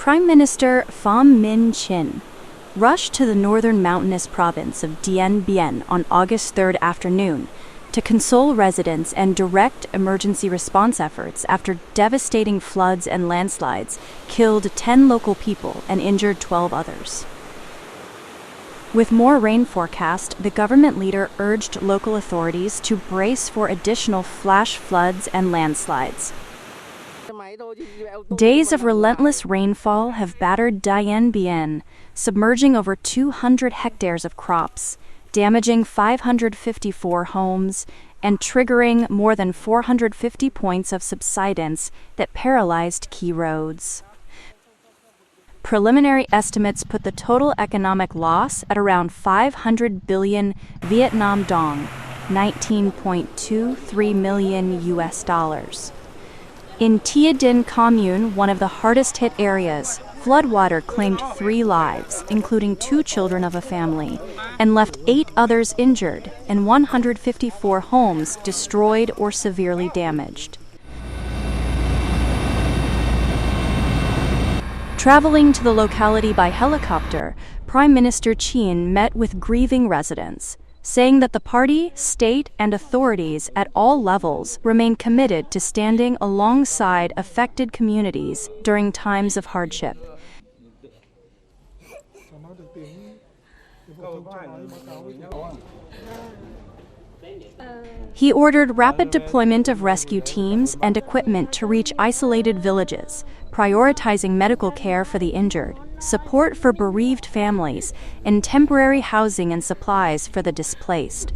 Prime Minister Pham Minh Chinh rushed to the northern mountainous province of Dien Bien on August 3rd afternoon to console residents and direct emergency response efforts after devastating floods and landslides killed 10 local people and injured 12 others. With more rain forecast, the government leader urged local authorities to brace for additional flash floods and landslides. Days of relentless rainfall have battered Dien Bien, submerging over 200 hectares of crops, damaging 554 homes, and triggering more than 450 points of subsidence that paralyzed key roads. Preliminary estimates put the total economic loss at around 500 billion Vietnam dong, $19.23 million US. In Dien Bien commune, one of the hardest hit areas, floodwater claimed 3 lives, including 2 children of a family, and left 8 others injured and 154 homes destroyed or severely damaged. Traveling to the locality by helicopter, Prime Minister Chinh met with grieving residents, saying that the party, state, and authorities at all levels remain committed to standing alongside affected communities during times of hardship. He ordered rapid deployment of rescue teams and equipment to reach isolated villages, prioritizing medical care for the injured, support for bereaved families, and temporary housing and supplies for the displaced.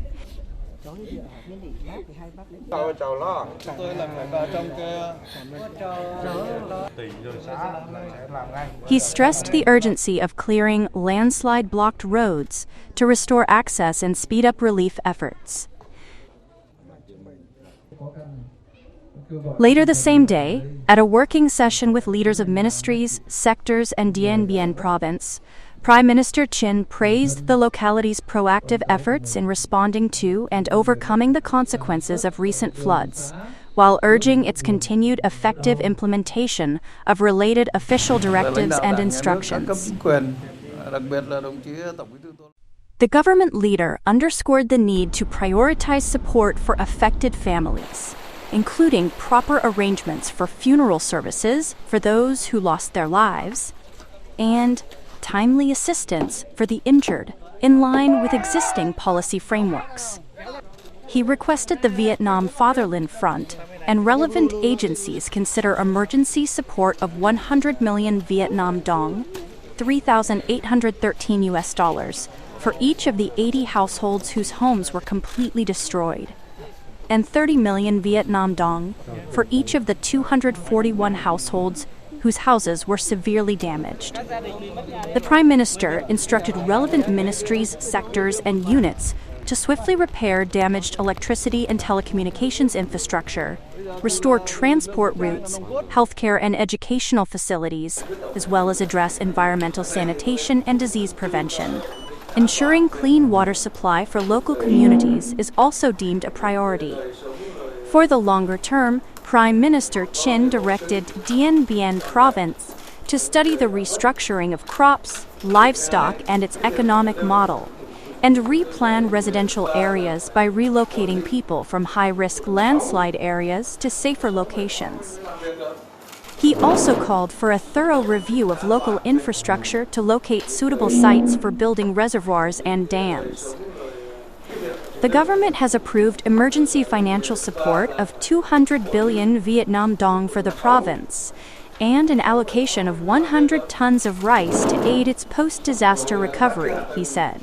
He stressed the urgency of clearing landslide-blocked roads to restore access and speed up relief efforts. Later the same day, at a working session with leaders of ministries, sectors, and Dien Bien province, Prime Minister Chinh praised the locality's proactive efforts in responding to and overcoming the consequences of recent floods, while urging its continued effective implementation of related official directives and instructions. The government leader underscored the need to prioritize support for affected families, including proper arrangements for funeral services for those who lost their lives, and timely assistance for the injured in line with existing policy frameworks. He requested the Vietnam Fatherland Front and relevant agencies consider emergency support of 100 million Vietnam dong, $3,813 US, for each of the 80 households whose homes were completely destroyed, and 30 million Vietnam dong for each of the 241 households whose houses were severely damaged. The Prime Minister instructed relevant ministries, sectors, and units to swiftly repair damaged electricity and telecommunications infrastructure, restore transport routes, healthcare and educational facilities, as well as address environmental sanitation and disease prevention. Ensuring clean water supply for local communities is also deemed a priority. For the longer term, Prime Minister Chinh directed Dien Bien province to study the restructuring of crops, livestock, and its economic model, and replan residential areas by relocating people from high-risk landslide areas to safer locations. He also called for a thorough review of local infrastructure to locate suitable sites for building reservoirs and dams. The government has approved emergency financial support of 200 billion Vietnam dong for the province, and an allocation of 100 tons of rice to aid its post-disaster recovery, he said.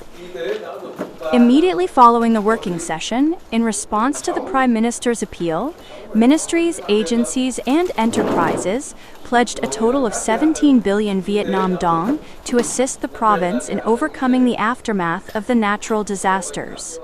Immediately following the working session, in response to the Prime Minister's appeal, ministries, agencies, and enterprises pledged a total of 17 billion Vietnam dong to assist the province in overcoming the aftermath of the natural disasters.